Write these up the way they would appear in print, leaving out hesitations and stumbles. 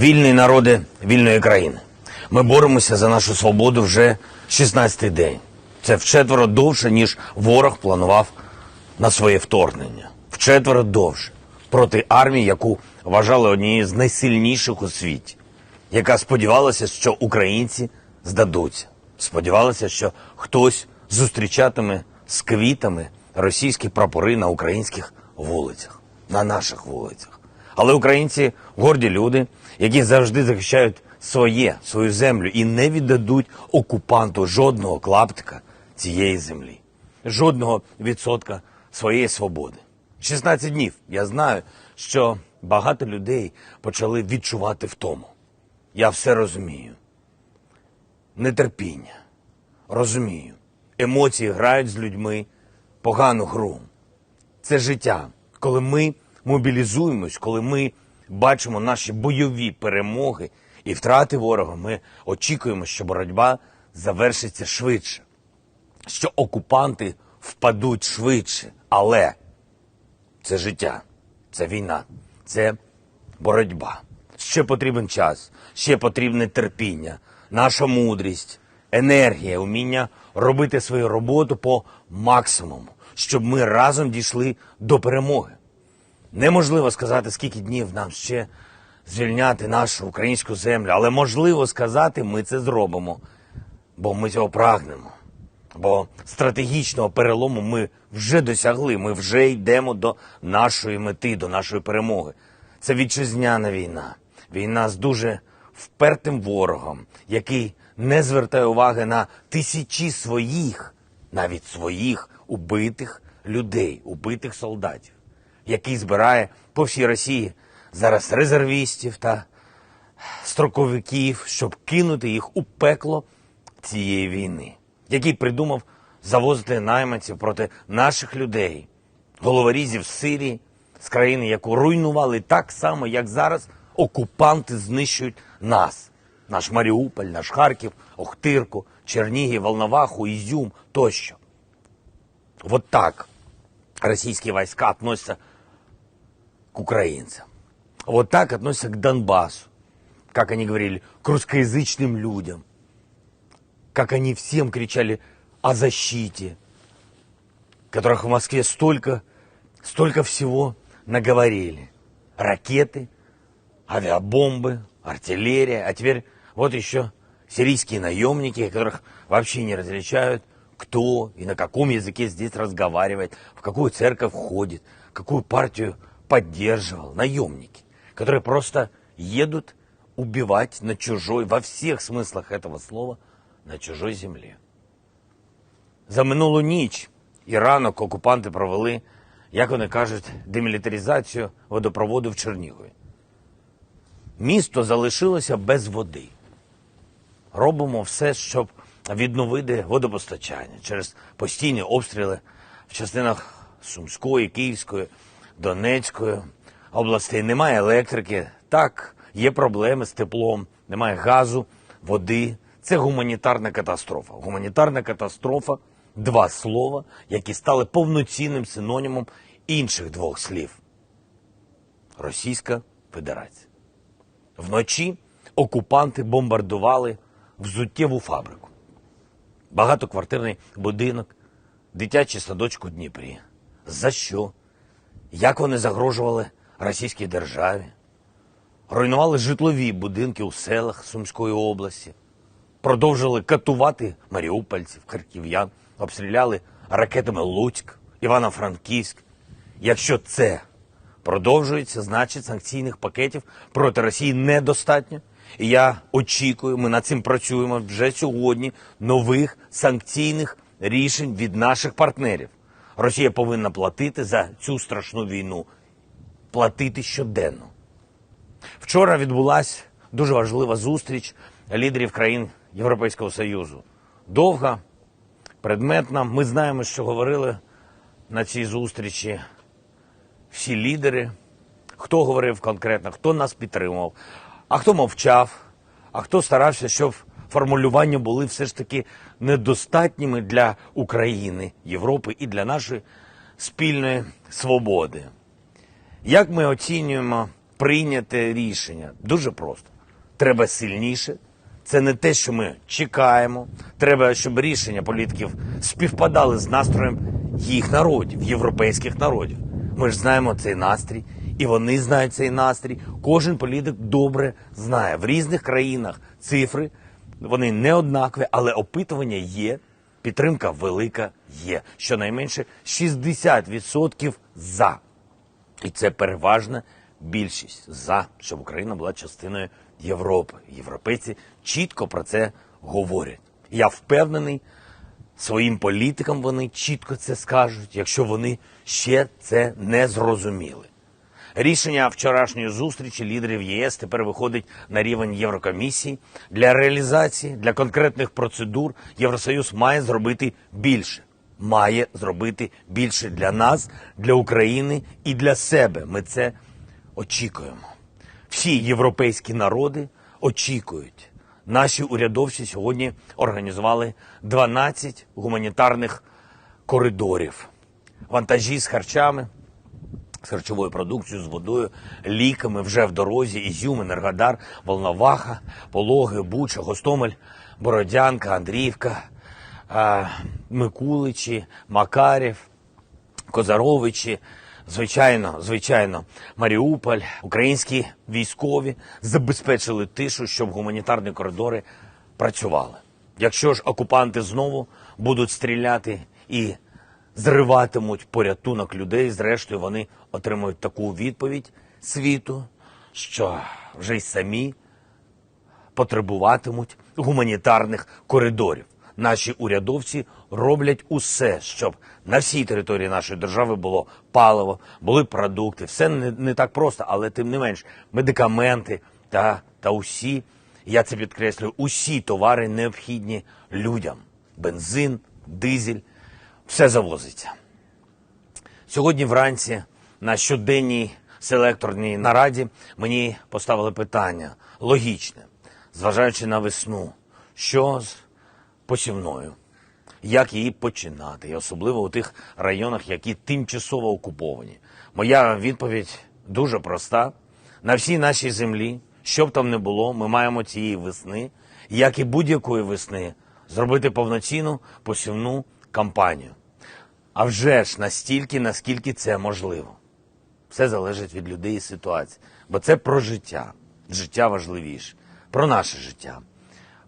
Вільні народи вільної країни. Ми боремося за нашу свободу вже 16-й день. Це вчетверо довше, ніж ворог планував на своє вторгнення. Вчетверо довше. Проти армії, яку вважали однією з найсильніших у світі. Яка сподівалася, що українці здадуться. Сподівалася, що хтось зустрічатиме з квітами російські прапори на українських вулицях. На наших вулицях. Але українці – горді люди, які завжди захищають свою землю і не віддадуть окупанту жодного клаптика цієї землі. Жодного відсотка своєї свободи. 16 днів. Я знаю, що багато людей почали відчувати втому. Я все розумію. Нетерпіння. Розумію. Емоції грають з людьми погану гру. Це життя. Коли ми мобілізуємось, коли ми бачимо наші бойові перемоги і втрати ворога, ми очікуємо, що боротьба завершиться швидше, що окупанти впадуть швидше. Але це життя, це війна, це боротьба. Ще потрібен час, ще потрібне терпіння, наша мудрість, енергія, уміння робити свою роботу по максимуму, щоб ми разом дійшли до перемоги. Неможливо сказати, скільки днів нам ще звільняти нашу українську землю, але можливо сказати, ми це зробимо, бо ми цього прагнемо. Бо стратегічного перелому ми вже досягли, ми вже йдемо до нашої мети, до нашої перемоги. Це вітчизняна війна. Війна з дуже впертим ворогом, який не звертає уваги на тисячі своїх, навіть своїх убитих людей, убитих солдатів, який збирає по всій Росії зараз резервістів та строковиків, щоб кинути їх у пекло цієї війни, який придумав завозити найманців проти наших людей, головорізів з Сирії, з країни, яку руйнували так само, як зараз окупанти знищують нас. Наш Маріуполь, наш Харків, Охтирку, Чернігів, Волноваху, Ізюм тощо. Вот так российские войска относятся к украинцам. Вот так относятся к Донбассу. Как они говорили, к русскоязычным людям. Как они всем кричали о защите. Которых в Москве столько всего наговорили. Ракеты, авиабомбы, артиллерия. А теперь вот еще сирийские наемники, которых вообще не различают, кто и на каком языке здесь разговаривает, в какую церковь ходит, какую партию поддерживал. Наемники, которые просто едут убивать на чужой, во всех смыслах этого слова, на чужой землі. За минулу ніч і ранок окупанти провели, як вони кажуть, демілітаризацію водопроводу в Чернігові. Місто залишилося без води. Робимо все, щоб відновити водопостачання через постійні обстріли в частинах Сумської, Київської, Донецької областей. Немає електрики, так, є проблеми з теплом, немає газу, води. Це гуманітарна катастрофа. Гуманітарна катастрофа – два слова, які стали повноцінним синонімом інших двох слів. Російська Федерація. Вночі окупанти бомбардували взуттєву фабрику, багатоквартирний будинок, дитячий садочок у Дніпрі. За що? Як вони загрожували російській державі? Руйнували житлові будинки у селах Сумської області. Продовжили катувати маріупольців, харків'ян, обстріляли ракетами Луцьк, Івано-Франківськ. Якщо це продовжується, значить санкційних пакетів проти Росії недостатньо. І я очікую, ми над цим працюємо вже сьогодні, нових санкційних рішень від наших партнерів. Росія повинна платити за цю страшну війну. Платити щоденно. Вчора відбулася дуже важлива зустріч лідерів країн Європейського Союзу. Довга, предметна. Ми знаємо, що говорили на цій зустрічі всі лідери. Хто говорив конкретно, хто нас підтримував, а хто мовчав, а хто старався, щоб формулювання були все ж таки недостатніми для України, Європи і для нашої спільної свободи. Як ми оцінюємо прийняте рішення? Дуже просто. Треба сильніше. Це не те, що ми чекаємо. Треба, щоб рішення політиків співпадали з настроєм їх народів, європейських народів. Ми ж знаємо цей настрій, і вони знають цей настрій. Кожен політик добре знає. В різних країнах цифри, вони не однакові, але опитування є, підтримка велика є. Щонайменше 60% за. І це переважна більшість за, щоб Україна була частиною Європи. Європейці чітко про це говорять. Я впевнений, своїм політикам вони чітко це скажуть, якщо вони ще це не зрозуміли. Рішення вчорашньої зустрічі лідерів ЄС тепер виходить на рівень Єврокомісії. Для реалізації, для конкретних процедур Євросоюз має зробити більше. Має зробити більше для нас, для України і для себе. Ми це очікуємо. Всі європейські народи очікують. Наші урядовці сьогодні організували 12 гуманітарних коридорів. Вантажі з харчами, з харчовою продукцією, з водою, ліками вже в дорозі. Ізюм, Енергодар, Волноваха, Пологи, Буча, Гостомель, Бородянка, Андріївка, Микуличі, Макарів, Козаровичі, звичайно, Маріуполь. Українські військові забезпечили тишу, щоб гуманітарні коридори працювали. Якщо ж окупанти знову будуть стріляти і зриватимуть порятунок людей, зрештою вони отримують таку відповідь світу, що вже й самі потребуватимуть гуманітарних коридорів. Наші урядовці роблять усе, щоб на всій території нашої держави було паливо, були продукти. Все не так просто, але тим не менш, медикаменти та усі, я це підкреслюю, усі товари необхідні людям. Бензин, дизель, все завозиться. Сьогодні вранці на щоденній селекторній нараді мені поставили питання логічне, зважаючи на весну, що з посівною, як її починати, і особливо у тих районах, які тимчасово окуповані. Моя відповідь дуже проста. На всій нашій землі, що б там не було, ми маємо цієї весни, як і будь-якої весни, зробити повноцінну посівну кампанію. А вже ж настільки, наскільки це можливо. Все залежить від людей і ситуації. Бо це про життя. Життя важливіше. Про наше життя.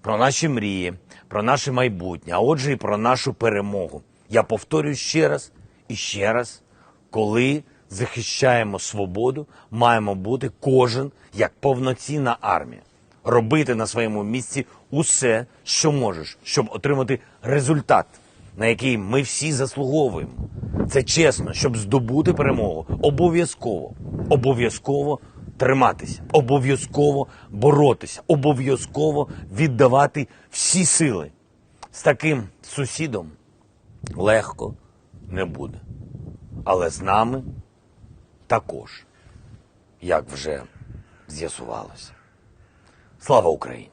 Про наші мрії, про наше майбутнє, а отже і про нашу перемогу. Я повторюю ще раз і ще раз, коли захищаємо свободу, маємо бути кожен як повноцінна армія. Робити на своєму місці усе, що можеш, щоб отримати результат, на який ми всі заслуговуємо. Це чесно, щоб здобути перемогу. Обов'язково триматися, обов'язково боротися, обов'язково віддавати всі сили. З таким сусідом легко не буде. Але з нами також, як вже з'ясувалося. Слава Україні!